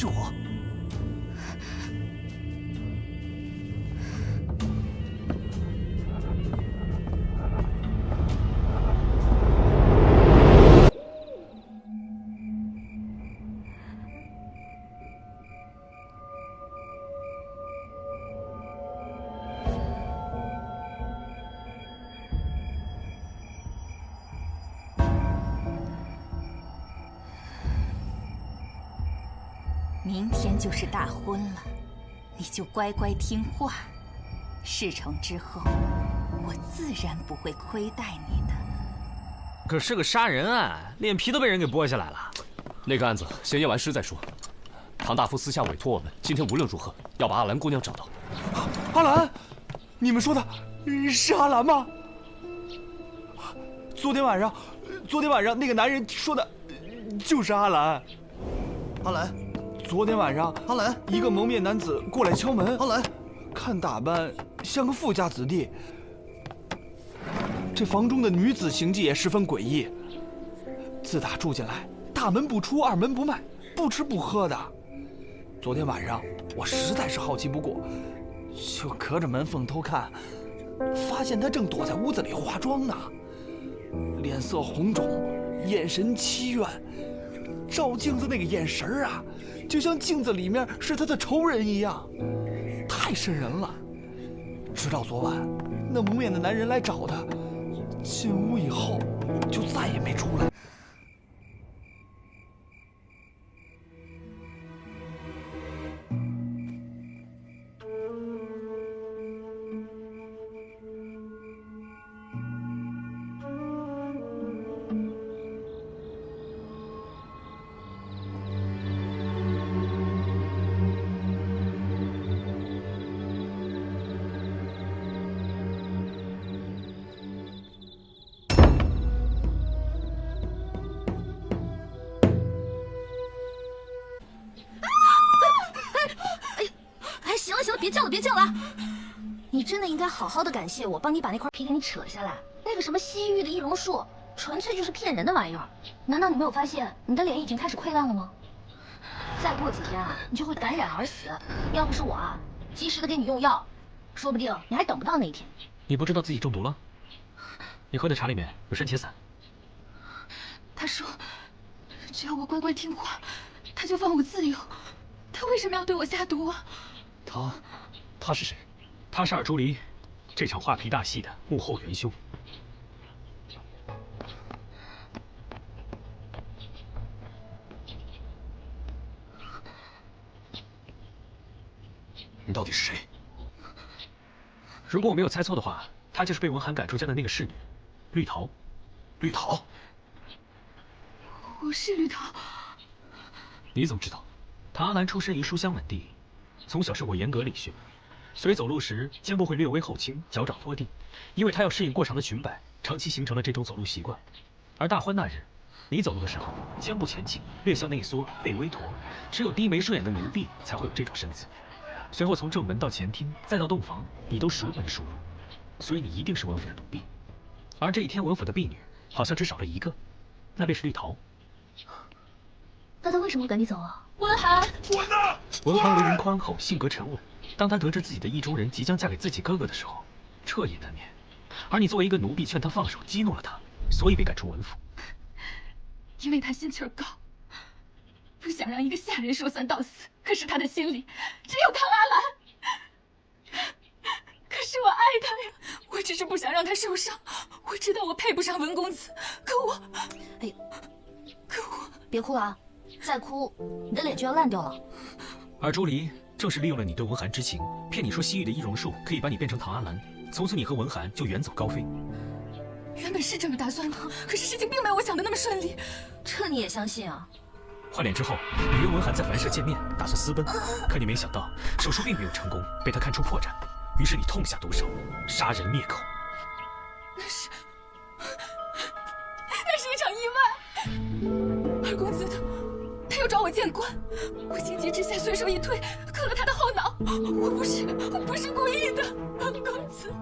是我。明天就是大婚了，你就乖乖听话。事成之后，我自然不会亏待你的。可是个杀人案，脸皮都被人给剥下来了。那个案子先验完尸再说。唐大夫私下委托我们，今天无论如何要把阿兰姑娘找到。阿兰，你们说的是阿兰吗？昨天晚上那个男人说的就是阿兰。阿兰。昨天晚上，阿兰，一个蒙面男子过来敲门。阿兰，看打扮像个富家子弟。这房中的女子行迹也十分诡异。自打住进来，大门不出，二门不迈，不吃不喝的。昨天晚上我实在是好奇不过，就隔着门缝偷看，发现她正躲在屋子里化妆呢，脸色红肿，眼神凄怨，照镜子那个眼神啊，就像镜子里面是他的仇人一样，太瘆人了。直到昨晚，那蒙面的男人来找他，进屋以后就再也没出来。别叫了！你真的应该好好的感谢我，帮你把那块皮给你扯下来。那个什么西域的易容术，纯粹就是骗人的玩意儿。难道你没有发现你的脸已经开始溃烂了吗？再过几天啊，你就会感染而死。要不是我啊，及时的给你用药，说不定你还等不到那一天。你不知道自己中毒了？你喝的茶里面有生茄散。他说，只要我乖乖听话，他就放我自由。他为什么要对我下毒啊？他是谁？他是尔朱离，这场画皮大戏的幕后元凶。你到底是谁？如果我没有猜错的话，她就是被文寒赶出家的那个侍女，绿桃。绿桃？我是绿桃。你怎么知道？唐阿兰出身于书香门第，从小受过严格礼训。所以走路时肩部会略微后倾，脚掌拖地，因为他要适应过长的裙摆，长期形成了这种走路习惯。而大婚那日，你走路的时候肩部前倾，略向内缩，背微驼，只有低眉顺眼的奴婢才会有这种身子。随后从正门到前厅，再到洞房，你都熟门熟路，所以你一定是文府的奴婢。而这一天文府的婢女好像只少了一个，那便是绿桃。那他为什么赶你走啊？文寒，我呢？文寒为人宽厚，性格沉稳。当他得知自己的意中人即将嫁给自己哥哥的时候，彻夜难眠。而你作为一个奴婢，劝他放手，激怒了他，所以被赶出文府。因为他心气儿高，不想让一个下人说三道四。可是他的心里只有唐阿兰。可是我爱他呀，我只是不想让他受伤。我知道我配不上文公子，可我别哭了啊！再哭，你的脸就要烂掉了。而朱离正是利用了你对文寒之情，骗你说西域的易容术可以把你变成唐阿兰，从此你和文寒就远走高飞。原本是这么打算的，可是事情并没有我想的那么顺利。这你也相信啊？换脸之后，你跟文寒在凡舍见面，打算私奔，可你没想到手术并没有成功，被他看出破绽，于是你痛下毒手，杀人灭口。那是一场意外。二公子他又找我见官，我情急之下随手一推，割了他的后脑。我不是故意的，二公子。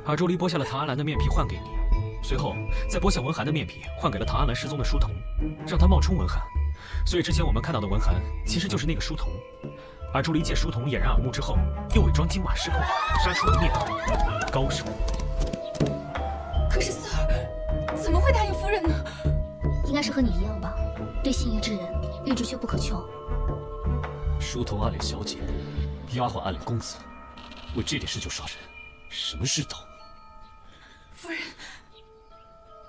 而朱离剥下了唐阿兰的面皮换给你，随后再剥下文寒的面皮换给了唐阿兰失踪的书童，让他冒充文寒所以之前我们看到的文痕，其实就是那个书童。而朱离借书童掩人耳目之后，又伪装金马失控，杀出了灭口，高手。可是四儿怎么会答应夫人呢？应该是和你一样吧，对心仪之人欲之却不可求。书童暗恋小姐，丫鬟暗恋公子，为这点事就杀人，什么世道？夫人，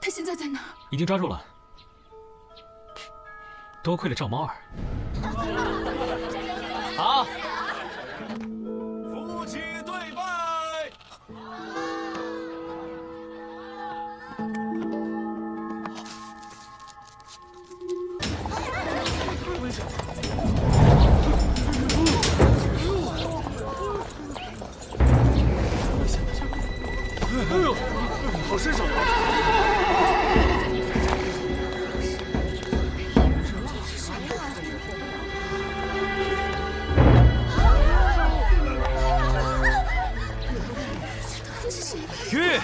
他现在在哪？已经抓住了。多亏了赵猫儿。好。夫妻对拜。哎呦，好身手！玉，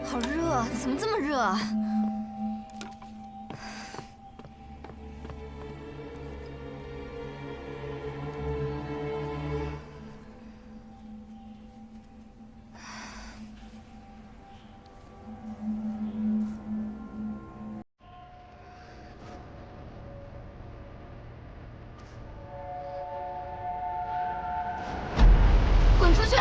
好热，怎么这么热啊？滚出去！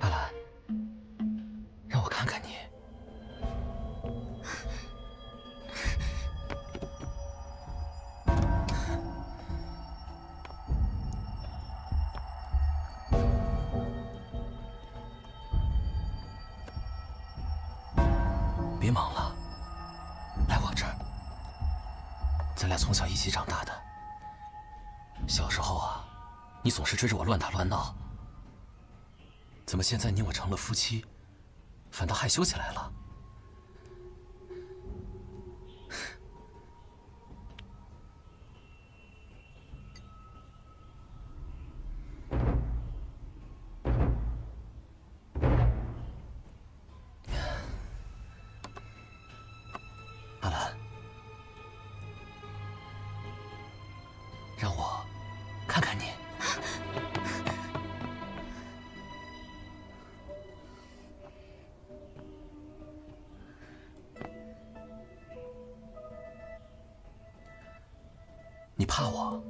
阿兰，让我看看你。别忙了，来我这儿。咱俩从小一起长大的。小时候啊，你总是追着我乱打乱闹。怎么现在你我成了夫妻，反倒害羞起来了？阿兰，让我看看你。你怕我？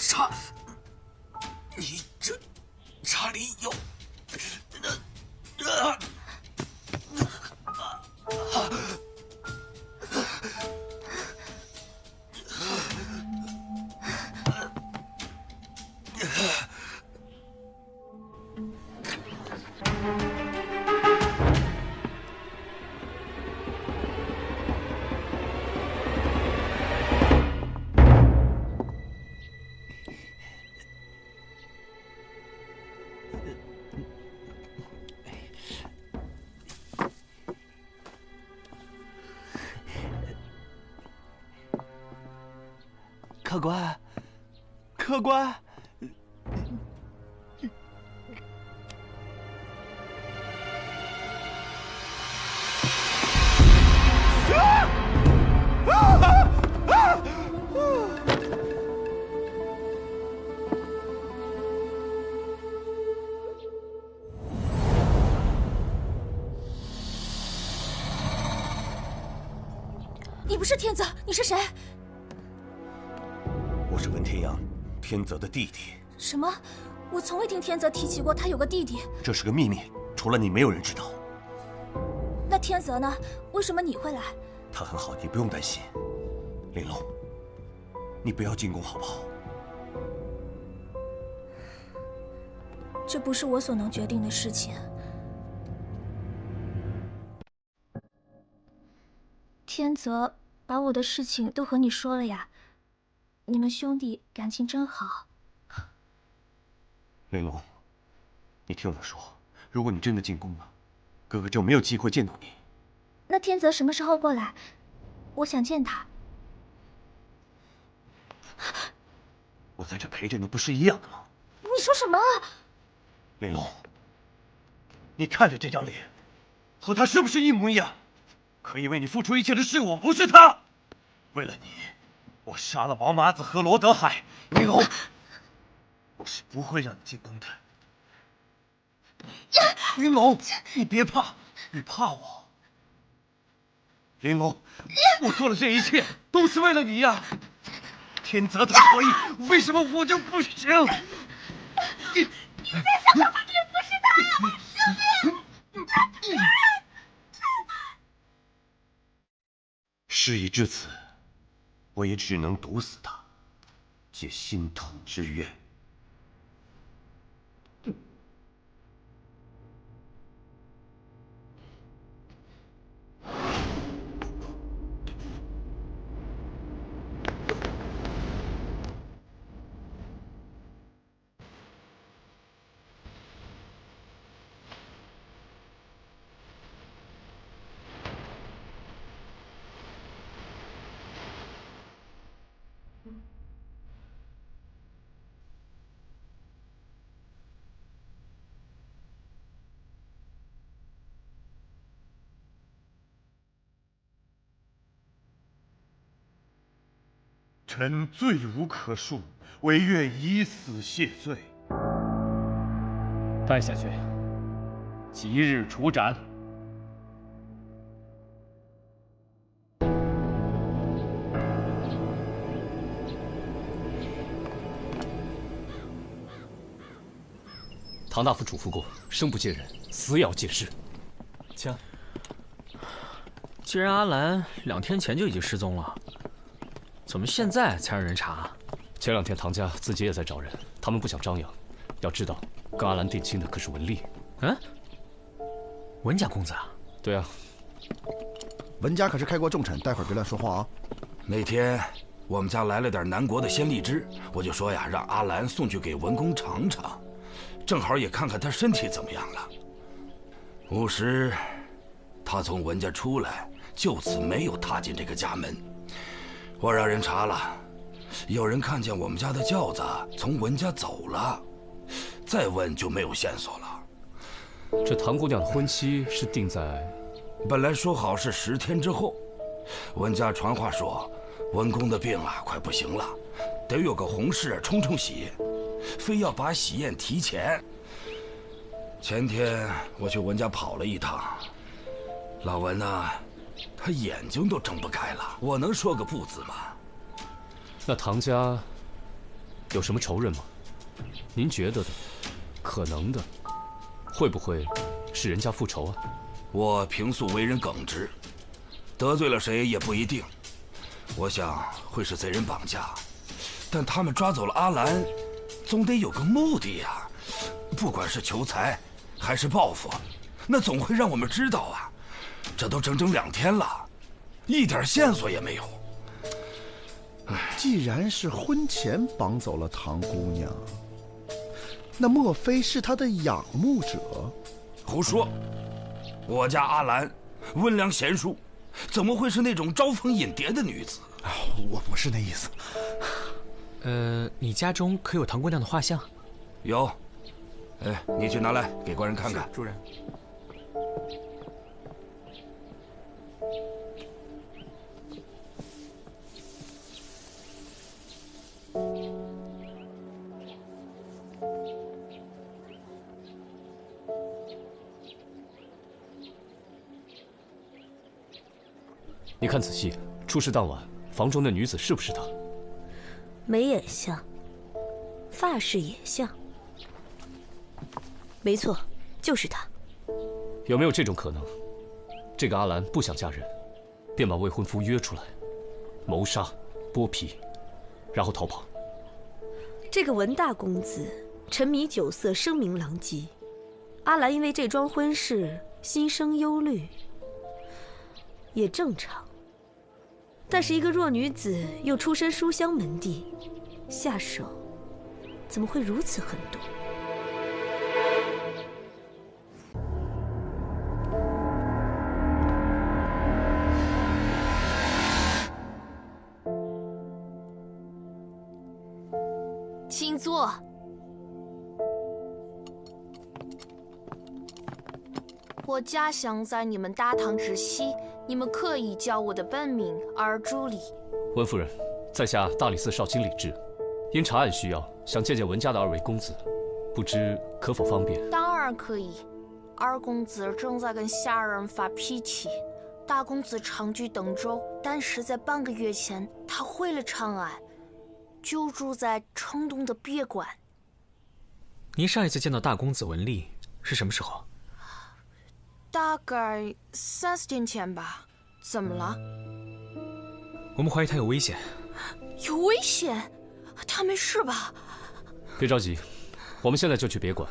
查，你这查理有。客官，客官，你不是天泽，你是谁？我是文天阳，天泽的弟弟。什么？我从未听天泽提起过他有个弟弟。这是个秘密，除了你，没有人知道。那天泽呢？为什么你会来？他很好，你不用担心。玲珑，你不要进宫好不好？这不是我所能决定的事情。天泽把我的事情都和你说了呀，你们兄弟感情真好。玲珑，你听我说，如果你真的进宫了，哥哥就没有机会见到你。那天泽什么时候过来？我想见他。我在这陪着你，不是一样的吗？你说什么？玲珑，你看着这张脸，和他是不是一模一样？可以为你付出一切的是我，不是他。为了你，我杀了王麻子和罗德海。玲珑，我是不会让你进宫的。玲珑，你别怕，你怕我。玲珑，我做的这一切都是为了你呀。天泽他可以，为什么我就不行？你别想办法，你不是他呀，兄弟！事已至此，我也只能毒死他，解心头之怨。臣罪无可恕，唯愿以死谢罪。带下去，即日处斩。唐大夫嘱咐过，生不见人，死也要见尸。枪。既然阿兰2天前就已经失踪了，怎么现在才让人查？前2天唐家自己也在找人，他们不想张扬。要知道，跟阿兰定亲的可是文丽。嗯，文家公子啊？对啊，文家可是开国重臣，待会儿别乱说话啊。那天我们家来了点南国的鲜荔枝，我就说呀，让阿兰送去给文公尝尝，正好也看看他身体怎么样了。午时，他从文家出来，就此没有踏进这个家门。我让人查了，有人看见我们家的轿子从文家走了，再问就没有线索了。这唐姑娘的婚期是定在，本来说好是10天之后，文家传话说，文公的病啊快不行了，得有个红事冲冲喜，非要把喜宴提前。前天我去文家跑了一趟，老文呐，他眼睛都睁不开了，我能说个不字吗？那唐家有什么仇人吗？您觉得的，可能的，会不会是人家复仇啊？我平素为人耿直，得罪了谁也不一定。我想会是贼人绑架，但他们抓走了阿兰，总得有个目的呀。不管是求财还是报复，那总会让我们知道啊。这都整整2天了，一点线索也没有。既然是婚前绑走了唐姑娘，那莫非是她的仰慕者？胡说！我家阿兰温良贤淑，怎么会是那种招蜂引蝶的女子？我不是那意思。你家中可有唐姑娘的画像？有。哎，你去拿来给官人看看。主人。你看仔细，出事当晚，房中那女子是不是她？眉眼像，发饰也像，没错，就是她。有没有这种可能？这个阿兰不想嫁人，便把未婚夫约出来，谋杀、剥皮，然后逃跑。这个文大公子沉迷酒色，声名狼藉。阿兰因为这桩婚事心生忧虑，也正常。但是一个弱女子又出身书香门第，下手怎么会如此狠毒？请坐。我家乡在你们大唐之西，你们可以叫我的本名尔朱里。文夫人，在下大理寺少卿李治，因查案需要，想见见文家的2位公子，不知可否方便？当然可以。二公子正在跟下人发脾气，大公子长居登州，但是在半个月前他回了长安，就住在城东的别馆。您上一次见到大公子文丽是什么时候？大概3、4天前吧。怎么了？我们怀疑他有危险。有危险？他没事吧？别着急，我们现在就去别馆，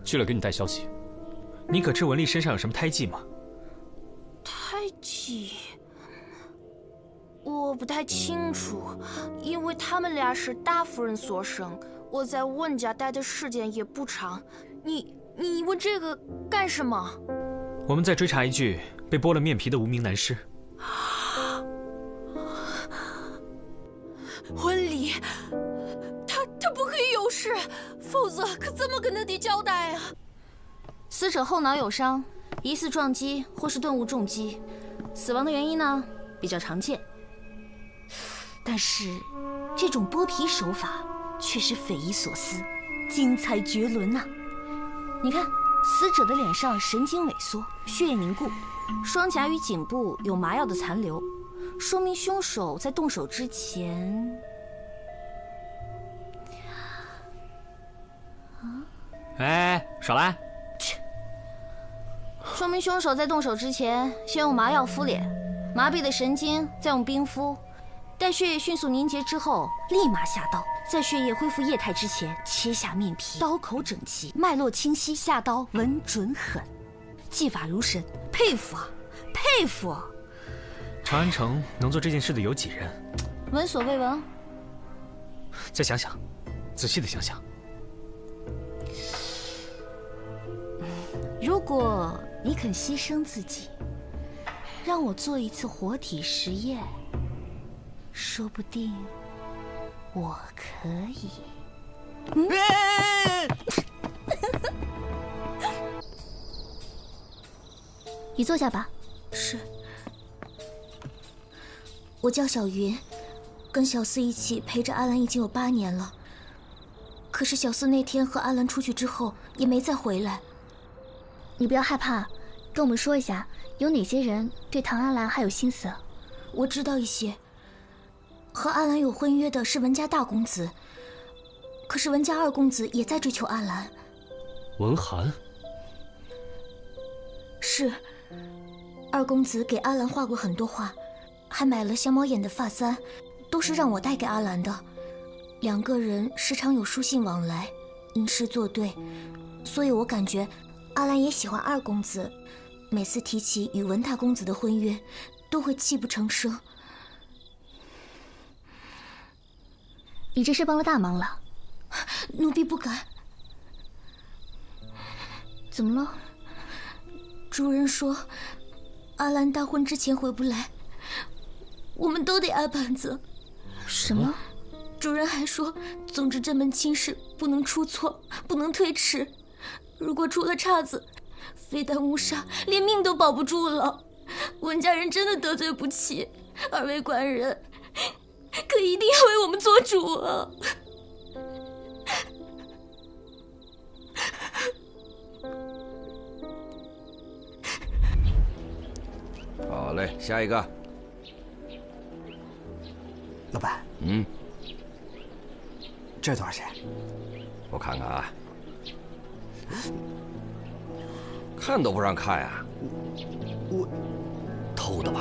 去了给你带消息。你可知文丽身上有什么胎记吗？胎记？我不太清楚，因为他们俩是大夫人所生，我在文家待的时间也不长。你问这个干什么？我们在追查一具被剥了面皮的无名男尸。文丽，他不可以有事，否则可怎么跟他爹交代啊？死者后脑有伤，疑似撞击或是钝物重击，死亡的原因呢比较常见。但是这种剥皮手法却是匪夷所思，精彩绝伦啊！你看，死者的脸上神经萎缩，血液凝固，双颊与颈部有麻药的残留，说明凶手在动手之前……哎，少来！说明凶手在动手之前先用麻药敷脸，麻痹的神经再用冰敷，待血液迅速凝结之后立马下刀，在血液恢复液态之前切下面皮，刀口整齐，脉络清晰，下刀稳准狠，技法如神，佩服啊，佩服啊！长安城能做这件事的有几人？闻所未闻。再想想，仔细的想想。如果你肯牺牲自己，让我做一次活体实验，说不定我可以。你坐下吧。是。我叫小云，跟小四一起陪着阿兰已经有8年了。可是小四那天和阿兰出去之后，也没再回来。你不要害怕，跟我们说一下，有哪些人对唐阿兰还有心思？我知道一些。和阿兰有婚约的是文家大公子，可是文家2公子也在追求阿兰。文涵？是，2公子给阿兰画过很多画，还买了香猫眼的发簪，都是让我带给阿兰的。2个人时常有书信往来，吟诗作对，所以我感觉阿兰也喜欢2公子，每次提起与文大公子的婚约，都会泣不成声。你这是帮了大忙了。奴婢不敢。怎么了？主人说，阿兰大婚之前回不来，我们都得挨板子。什么？主人还说，总之这门亲事不能出错，不能推迟。如果出了岔子，非但误杀，连命都保不住了。文家人真的得罪不起，2位官人，可一定要为我们做主啊！好嘞，下一个。老板，这多少钱？我看看啊，看都不让看呀！我偷的吧？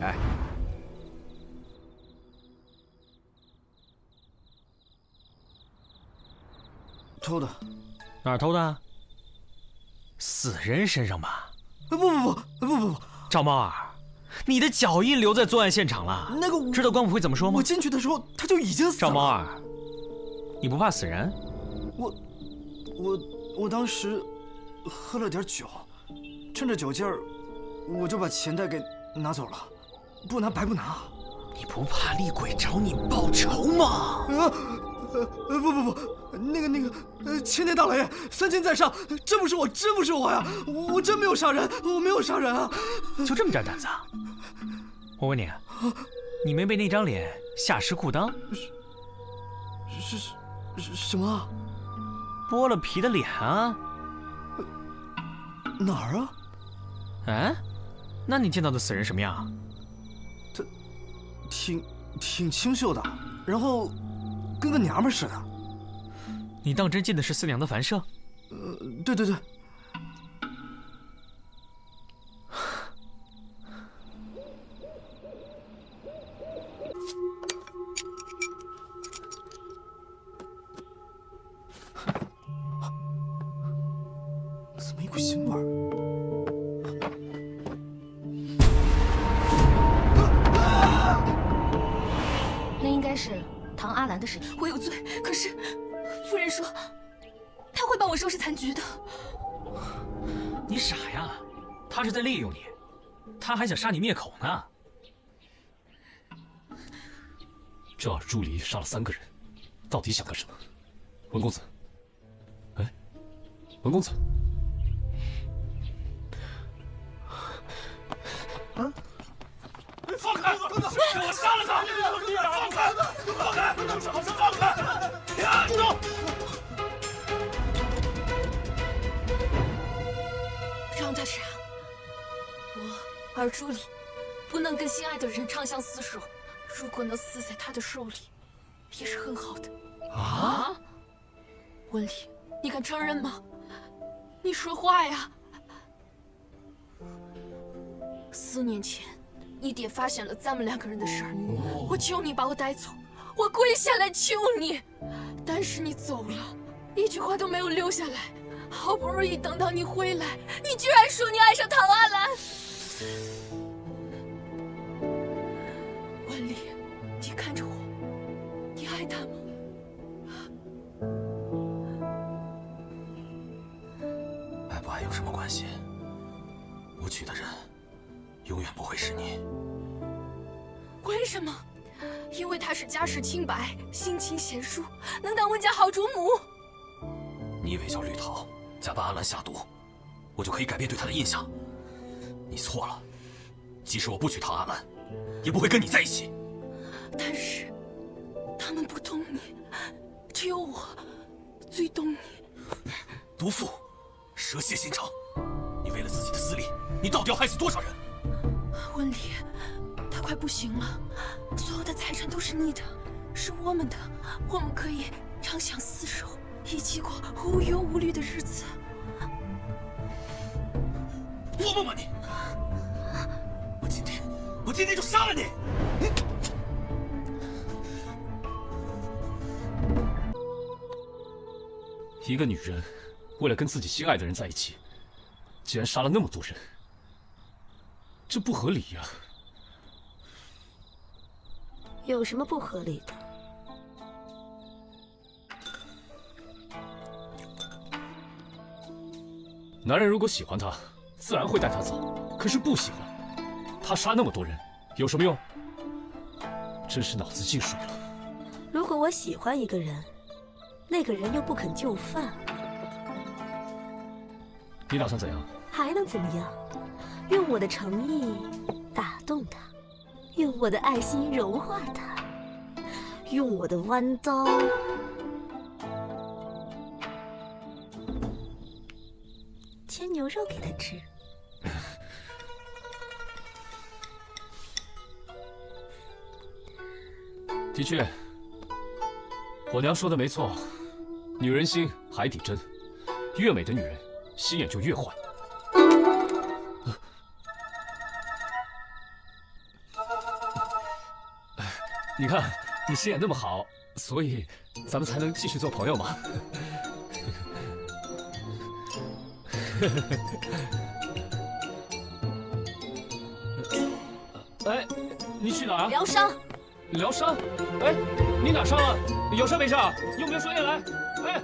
哎，偷的。哪儿偷的？死人身上吧？不，赵猫儿，你的脚印留在作案现场了。那个，知道官府会怎么说吗？我进去的时候他就已经死了。赵猫儿，你不怕死人？我当时喝了点酒，趁着酒劲儿，我就把钱袋给拿走了，不拿白不拿。你不怕厉鬼找你报仇吗？不，那个，千年大老爷，三千在上，真不是我呀，我真没有杀人，我没有杀人啊！就这么点胆子啊？我问你，你没被那张脸吓湿裤裆？是什么？剥了皮的脸啊？哪儿啊？哎，那你见到的死人什么样？他挺清秀的，然后跟个娘们似的。你当真进的是四娘的凡舍？对。怎么一股腥味儿？那应该是唐阿兰的尸体。我有罪，可是夫人说她会帮我收拾残局的。你傻呀，他是在利用你，他还想杀你灭口呢。这尔朱离杀了3个人，到底想干什么？文公子，哎，文公子，放开！给我杀了他！放开！放开！放开！住手！让他杀我，尔朱离不能跟心爱的人长相厮守，如果能死在他的手里，也是很好的。啊？文丽，你敢承认吗？你说话呀！4年前，你爹发现了咱们2个人的事儿，我求你把我带走，我跪下来求你，但是你走了，一句话都没有留下来。好不容易等到你回来，你居然说你爱上唐阿兰。文丽，你看着我，你爱他吗？爱不爱有什么关系？我娶的人永远不会是你。为什么？因为他是家世清白、性情贤淑，能当温家好主母。你以为叫绿桃假扮阿兰下毒，我就可以改变对他的印象？你错了，即使我不娶唐阿兰，也不会跟你在一起。但是他们不懂你，只有我最懂你。毒妇，蛇蝎心肠，你为了自己的私利，你到底要害死多少人？温丽，他快不行了，所有的财产都是你的，是我们的，我们可以长相厮守，一起过无忧无虑的日子。做梦吧你！我今天就杀了你！一个女人为了跟自己心爱的人在一起，竟然杀了那么多人，这不合理呀！有什么不合理的？男人如果喜欢她，自然会带她走。可是不喜欢，她杀那么多人有什么用？真是脑子进水了。如果我喜欢一个人，那个人又不肯就范，你打算怎样？还能怎么样？用我的诚意打动他，用我的爱心融化他，用我的弯刀煎牛肉给他吃。的确，我娘说的没错，女人心海底针，越美的女人心眼就越坏。你看，你心眼那么好，所以咱们才能继续做朋友嘛。哎，你去哪儿啊？疗伤。疗伤？哎，你哪伤了？有伤没事？用不用输液来？哎。